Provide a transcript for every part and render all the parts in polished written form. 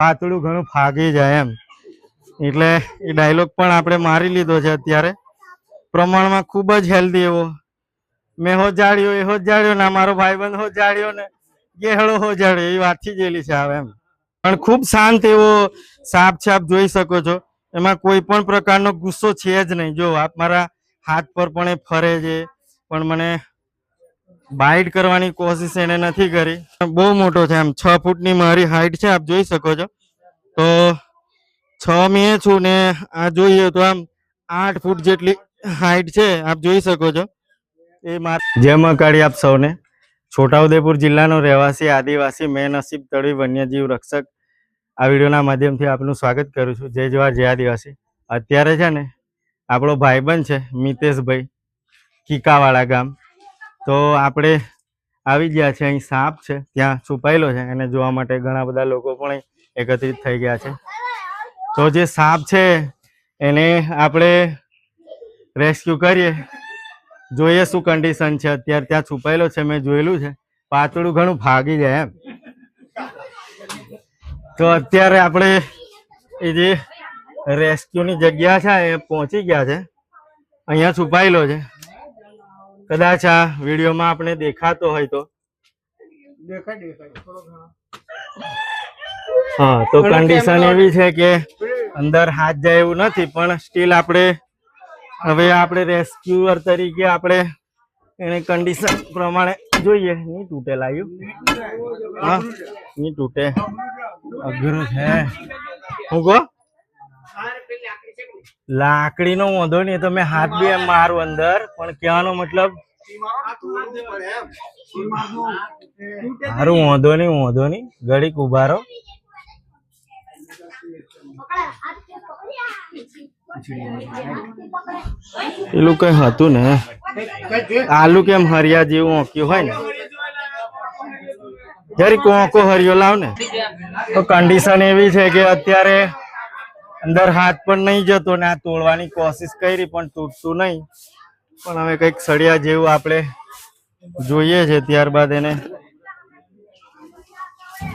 પાતળું ઘણું ફાગી જાય એમ, એટલે એ ડાયલોગ પણ આપણે મારી લીધો છે અત્યારે પ્રમાણમાં ખૂબ જ હેલ્ધી એવો. મેં હો જાળ્યો એ હો જાળ્યો ના મારો ભાઈબંધ હો જાળ્યો ને ગેહળો હો જાળ્યો એ વાતથી જેલી છે આવે એમ. પણ ખૂબ શાંત એવો સાપ છે, આપ જોઈ શકો છો. એમાં કોઈ પણ પ્રકારનો ગુસ્સો છે જ નહીં. જો આપ મારા હાથ પર પણ એ ફરે છે, પણ મને બાઇટ કરવાની કોશિશ એને નથી કરી. બહુ મોટો છે એમ, 6 ફૂટની મારી હાઈટ છે, આપ જોઈ શકો છો. તો 6 મેં છું ને આ જોઈએ તો આમ 8 ફૂટ જેટલી હાઈટ છે, આપ જોઈ શકો છો. એ જય મહાકાળી આપ સૌને. છોટાઉદેપુર જિલ્લાનો રહેવાસી આદિવાસી મેં નસીબ તળવી વન્યજીવ રક્ષક આ વિડીયોના માધ્યમથી આપનું સ્વાગત કરું છું. જય જવાહર જય આદિવાસી. અત્યારે છે ને આપણો ભાઈબંધ છે મિતેશભાઈ, કીકાવાળા ગામ. તો આપણે આવી ગયા છે, અહીં સાપ છે ત્યાં છુપાયેલો છે, એને જોવા માટે ઘણા બધા લોકો પણ એકત્રિત થઈ ગયા છે. તો જે સાપ છે એને આપણે રેસ્ક્યુ કરીએ, જોઈએ શું કન્ડિશન છે. અત્યારે ત્યાં છુપાયેલો છે, મેં જોયેલું છે. પાતળું ઘણું ભાગી જાય એમ. તો અત્યારે આપણે એ જે રેસ્ક્યુની જગ્યા છે એ પહોંચી ગયા છે. અહીંયા છુપાયેલો છે. કદાચ આ વિડીયોમાં આપણે દેખાતો હોય તો હા, તો કન્ડિશન એવી છે કે અંદર હાથ જાય એવું નથી, પણ સ્ટીલ આપણે હવે આપણે રેસ્ક્યુઅર તરીકે આપણે એને કન્ડિશન પ્રમાણે જોઈએ. નહીં તૂટે લાગ્યું? હા, નહીં તૂટે. અઘરું છે. હું કહો લાકડીનો વાંધો નહીં, તમે હાથ બી એમ મારું અંદર, પણ કહેવાનો મતલબ મારું વાંધો નહીં ઘડીક ઉભા રહો. પેલું કઈ હતું ને આલુ કેમ હરિયા જેવું ઓંક્યું હોય ને, જરી કોંકો હરિયો લાવ ને. તો કન્ડિશન એવી છે કે અત્યારે અંદર હાથ પણ નહીં જતો ને આ તોડવાની કોશિશ કરી પણ તૂટતું નહીં. પણ હવે કંઈક સળિયા જેવું આપણે જોઈએ છે, ત્યારબાદ એને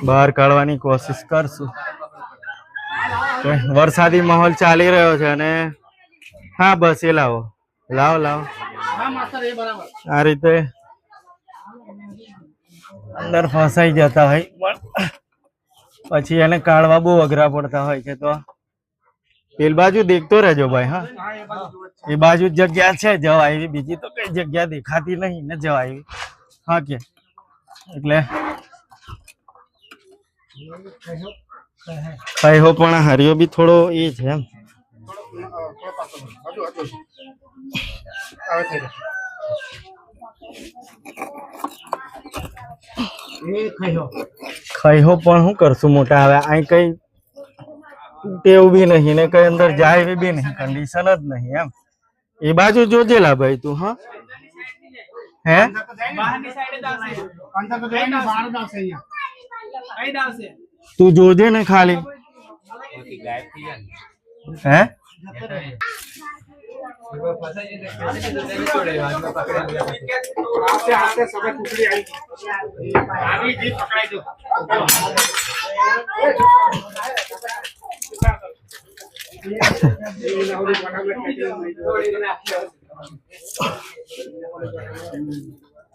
બહાર કાઢવાની કોશિશ કરશું. વરસાદી માહોલ ચાલી રહ્યો છે અને હા બસ એ લાવો આ રીતે અંદર ફસાઈ જતા હોય, પણ પછી એને કાઢવા બહુ અઘરા પડતા હોય છે. તો પેલ બાજુ દેખતો રહેજો ભાઈ. હા, એ બાજુ જગ્યા છે જવા એવી, બીજી તો કઈ જગ્યા દેખાતી નહીં ને જવા એવી. હા કે એટલે ખાઈ હો, પણ હરિયો બી થોડો એ છે એમ. ખાઈ હો પણ શું કરશું મોટા, હવે અહીં કઈ ટેવ બી નહીં ને કઈ અંદર જાય એવી બી નહીં, કન્ડિશન જ નહીં એમ. એ બાજુ જોજેલા ભાઈ તું. હા હે તું જોજે ને ખાલી. હે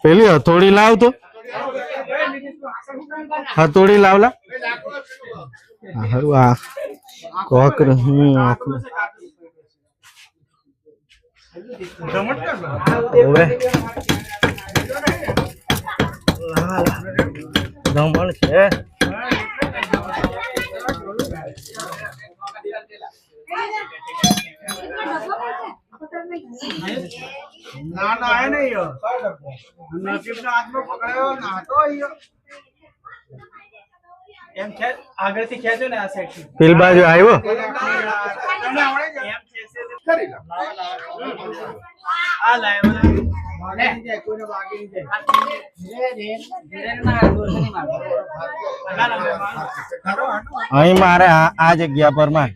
પેલી હથોડી લાવ, તો હથોડી લાવલા હારું. આ કોક દમણ છે. આગળથી ખેંચો ને આ સાઈડ પેલ બાજુ આવ્યો. અહીં મારે આ જગ્યા પર માં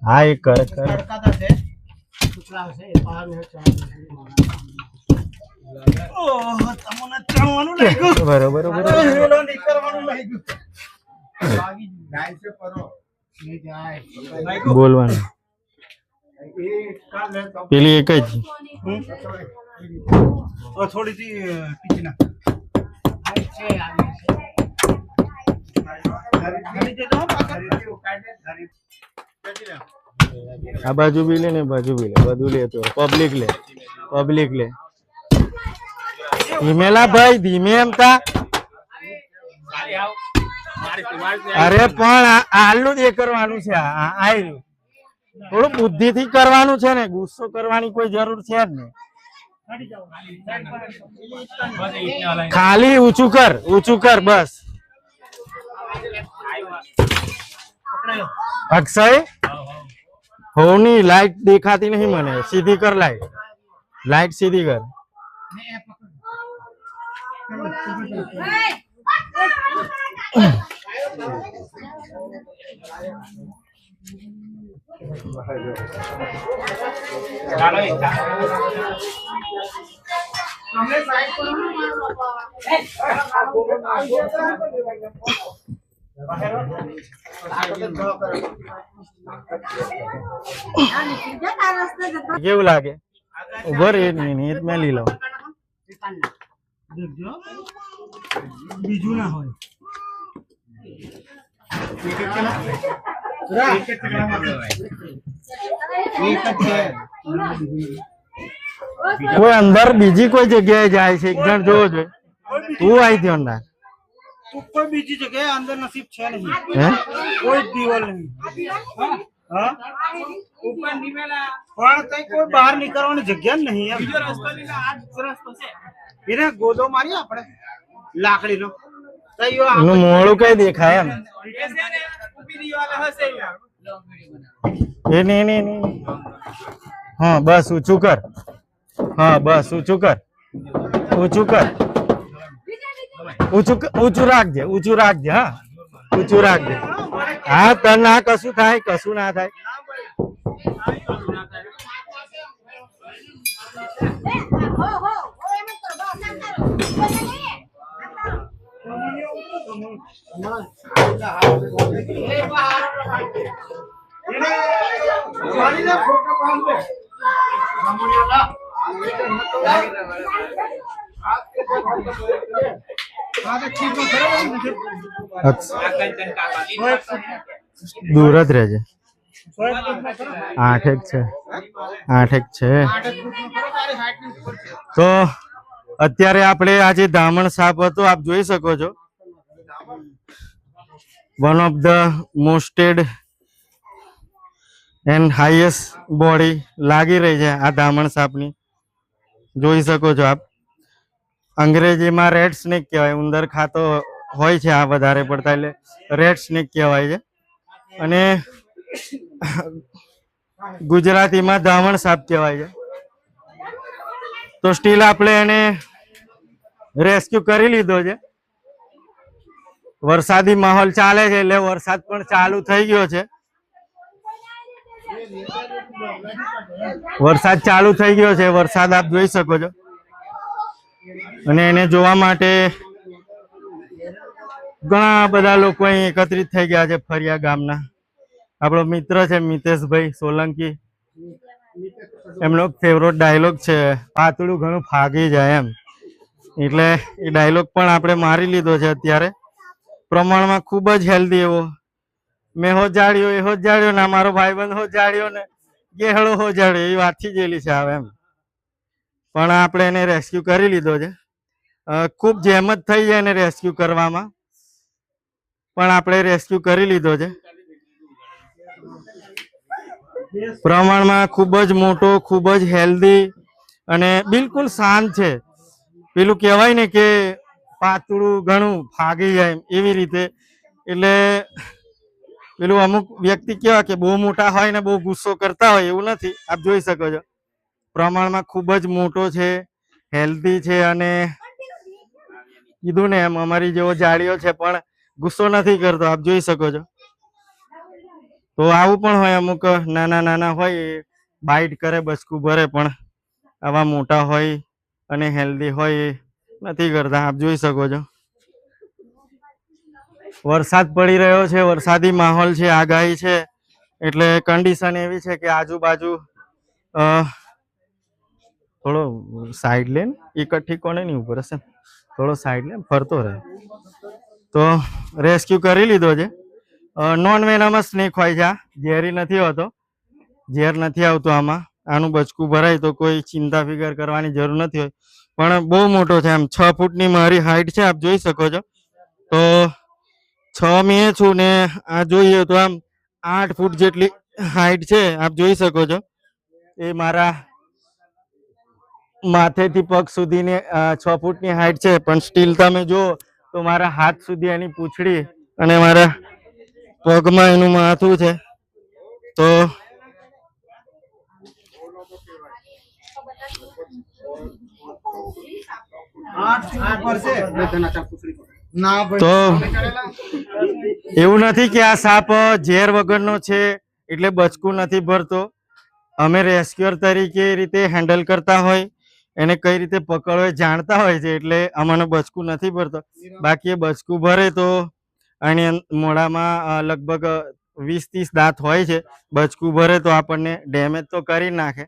હા એ કરે કરે બરોબર બોલવાનું પેલી એક જ થોડી સી પીછના આ બાજુ બી લે ને બાજુ બી લે બધું લે તો પબ્લિક લે ધીમેલા ભાઈ ધીમે એમ તા અરે પણ આલું જ એ કરવાનું છે આયરું થોડું બુદ્ધિ થી કરવાનું છે ને ગુસ્સો કરવાની કોઈ જરૂર છે જ નહીં ખાલી ઊંચું કર બસ અક્ષય હોની લાઈટ દેખાતી નહીં મને સીધી કર લાઈટ સીધી કર કેવું લાગે ઉભો રે મિનિટ મેં લઈ લઉં બીજું ના હોય કોઈ અંદર બીજી કોઈ જગ્યાએ જાય છે એક જણ જોવો જોઈએ તું આવી થયો અંદર કોઈ બીજી જગ્યાએ અંદર નસીબ છે નહીં હે કોઈ જ દિવાલ નહીં હા ઉપર નીમેલા પણ કઈ કોઈ બહાર નીકળવાની જગ્યા જ નહીં એમ બીજો રસ્તો નહીં આ રસ્તો છે એને ગોદો મારી આપણે લાકડીનો એનું મોડું કઈ દેખાય એમ એ નહીં હા બસ ઊંચું કર ઊંચું રાખજે હા ઊંચું રાખજે હા તને ના કશું ના થાય દૂર જ રહેજે 8 છે તો અત્યારે આપણે આજે ધામણ સાપ હતો આપ જોઈ શકો છો one of the most and highest body લાગી રહી છે આ ધામણ સાપની જોઈ શકો છો આપ અંગ્રેજીમાં રેડ સ્નેક કહેવાય ઉંદર ખાતો હોય છે આ વધારે પડતા એટલે રેડ સ્નેક કહેવાય છે અને ગુજરાતીમાં ધામણ સાપ કહેવાય છે તો સ્ટીલ આપણે એને રેસ્ક્યુ કરી લીધો છે વરસાદી માહોલ ચાલે છે એટલે વરસાદ પણ ચાલુ થઈ ગયો છે વરસાદ આપ જોઈ શકો છો અને એને જોવા માટે ઘણા બધા લોકો અહીં એકત્રિત થઈ ગયા છે ફરિયા ગામના આપણો મિત્ર છે મિતેશભાઈ સોલંકી એમનો ફેવરેટ ડાયલોગ છે પાતળું ઘણું ફાગી જાય એમ એટલે એ ડાયલોગ પણ આપણે મારી લીધો છે અત્યારે પ્રમાણમાં ખૂબ જ હેલ્ધી એવો મેં હો જાડ્યો ના મારો ભાઈબંધ હો જાડ્યો ને ગેહળો હો જાડ્યો એ વાતથી જેલી છે આવે એમ પણ આપણે એને રેસ્ક્યુ કરી લીધો છે ખૂબ જહેમત થઈ જાય એને રેસ્ક્યુ કરવામાં પણ આપણે રેસ્ક્યુ કરી લીધો છે પ્રમાણમાં ખૂબ જ મોટો ખૂબ જ હેલ્ધી અને બિલકુલ શાંત છે પેલું કહેવાય ને કે પાતળું ઘણું ફાગી જાય એવી રીતે એટલે પેલું અમુક વ્યક્તિ કેવા કે બહુ મોટા હોય ને બહુ ગુસ્સો કરતા હોય એવું નથી. આપ જોઈ શકો છો પ્રમાણમાં ખૂબ જ મોટો છે, હેલ્ધી છે અને કીધું ને એમ અમારી જેવો જાડીઓ છે પણ ગુસ્સો નથી કરતો. આપ જોઈ શકો છો. તો આવું પણ હોય, અમુક નાના નાના હોય એ બાઈટ કરે, બચકું ભરે, પણ આવા મોટા હોય અને હેલ્ધી હોય એ નથી કરતા. આપ જોઈ શકો છો. વરસાદ પડી રહ્યો છે, વરસાદી માહોલ છે, આગાહી છે, એટલે કન્ડિશન એવી છે કે આજુબાજુ થોડો સાઈડ લે ને એકઠી કોને નહીં ઉપર હશે, થોડો સાઈડ લે, ફરતો રહે. તો રેસ્ક્યુ કરી લીધો છે. નોન વેનમસ સ્નેક હોય છે, આ ઝેરી નથી હોતો, ઝેર નથી આવતું આમાં. આનું બચકું ભરાય તો કોઈ ચિંતા ફિકર કરવાની જરૂર નથી હોય. પણ બહુ મોટો છે, આમ 6 ફૂટની મારી હાઈટ છે, આપ જોઈ શકો છો. તો 6 મેં છું ને આ જોઈએ તો આમ 8 ફૂટ જેટલી હાઈટ છે, આપ જોઈ શકો છો. એ મારા માથેથી પગ સુધીની 6 ફૂટની હાઈટ છે, પણ સ્ટીલ તમે જુઓ તો મારા હાથ સુધી એની પૂંછડી અને મારા પગમાં એનું માથું છે. તો તો એવું નથી કે આ સાપ ઝેર વગરનો છે એટલે બચકું નથી ભરતો. અમે રેસ્ક્યુઅર તરીકે એ રીતે હેન્ડલ કરતા હોય, એને કઈ રીતે પકડવો જાણતા હોય છે, એટલે અમને બચકું નથી ભરતો. બાકી એ બચકું ભરે તો આની મોઢામાં લગભગ 20-30 દાંત હોય છે. બચકું ભરે તો આપણને ડેમેજ તો કરી નાખે.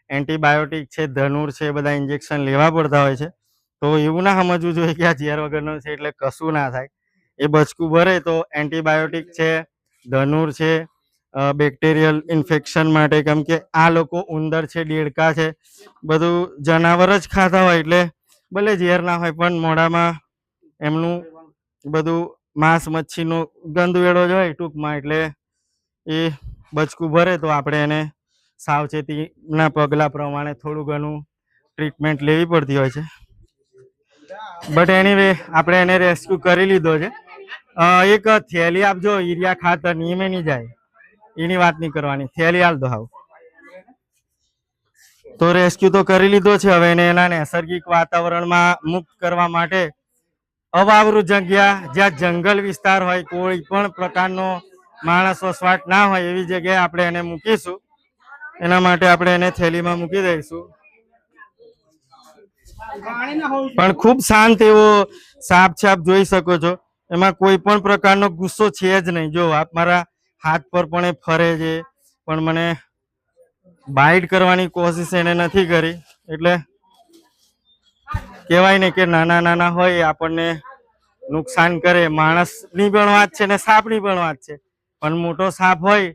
એન્ટીબાયોટિક છે, ધનુર છે, બધા ઇન્જેક્શન લેવા પડતા હોય છે. તો એવું ના સમજવું જોઈએ કે આ ઝેર વગરનો છે એટલે કશું ના થાય. એ બચકું ભરે તો એન્ટીબાયોટિક છે, ધનુર છે, બેક્ટેરિયલ ઇન્ફેક્શન માટે, કેમ કે આ લોકો ઉંદર છે, દેડકા છે, બધું જનાવર જ ખાતા હોય, એટલે ભલે ઝેર ના હોય પણ મોઢામાં એમનું બધું માંસ મચ્છીનો ગંદ વેળો જ હોય ટૂંકમાં, એટલે એ બચકું ભરે તો આપણે એને સાવચેતીના પગલાં પ્રમાણે થોડું ઘણું ટ્રીટમેન્ટ લેવી પડતી હોય છે. બટ એનીવે આપણે એને રેસ્ક્યુ કરી લીધો છે. એક થેલી આપજો, યુરિયા ખાતર નીમે નહીં જાય એની વાત નહીં કરવાની, થેલી હાલ દો. હાવ તો રેસ્ક્યુ તો કરી લીધો છે. હવે એને એના નૈસર્ગિક વાતાવરણમાં મુક્ત કરવા માટે અવાવૃત જગ્યા, જ્યાં જંગલ વિસ્તાર હોય, કોઈ પણ પ્રકારનો માણસ વસવાટ ના હોય એવી જગ્યાએ આપણે એને મૂકીશું. એના માટે આપણે એને થેલીમાં મૂકી દઈશું. પણ ખૂબ શાંત એવો સાપ છે, આપ જોઈ શકો છો. એમાં કોઈ પણ પ્રકારનો ગુસ્સો છે જ નહીં. જો આપ મારા હાથ પર પણ એ ફરે છે, પણ મને બાઇટ કરવાની કોશિશ એને નથી કરી. એટલે કહેવાય ને કે નાના નાના હોય આપણને નુકસાન કરે. માણસની પણ વાત છે ને સાપની પણ વાત છે, પણ મોટો સાપ હોય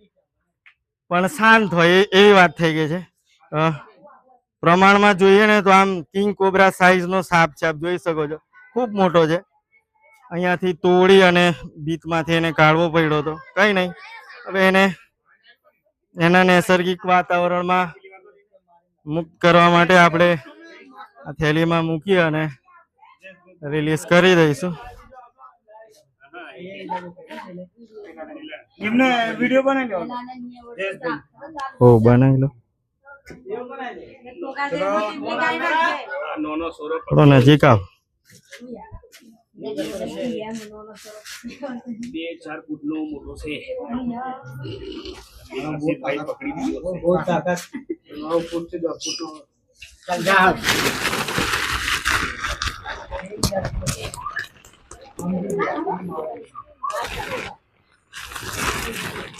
પણ શાંત હોય એવી વાત થઈ ગઈ છે. પ્રમાણમાં જોઈએ ને તો આમ કિંગ કોબ્રા સાઈઝનો સાપ છે, આપ જોઈ શકો છો. ખૂબ મોટો છે. અહીંયાથી તોડી અને બીતમાંથી એને કાઢવો પડ્યો હતો. કંઈ નહીં, હવે એને એના નૈસર્ગિક વાતાવરણમાં મુક્ત કરવા માટે આપણે આ થેલીમાં મૂકી અને રિલીઝ કરી દઈશું. એમને વિડિયો બનાવી લો. હો બનાવી લો. થોડો નજીક આવ. 2-4 ફૂટનો મોટો છે.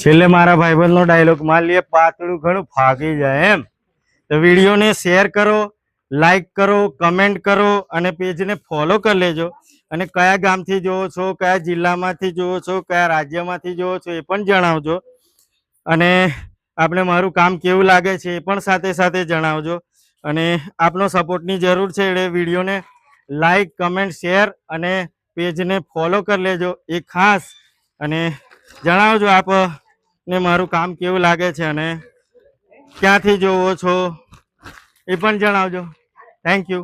છેલ્લે મારા ભાઈબંધનો ડાયલોગ માર લે, પાતળું ઘણું ફાગી જાય એમ. તો વિડીયોને શેર કરો, લાઈક કરો, કમેન્ટ કરો અને પેજને ફોલો કરી લેજો. અને કયા ગામથી જોવો છો, કયા જિલ્લામાંથી જોવો છો, કયા રાજ્યમાંથી જોવો છો એ પણ જણાવજો. અને આપણે મારું કામ કેવું લાગે છે એ પણ સાથે સાથે જણાવજો. અને આપનો સપોર્ટની જરૂર છે, એટલે વિડીયોને લાઈક, કમેન્ટ, શેર અને પેજને ફોલો કરી લેજો એ ખાસ. અને જણાવજો આપને મારું કામ કેવું લાગે છે અને ક્યાંથી જોવો છો એ પણ જણાવજો. Thank you.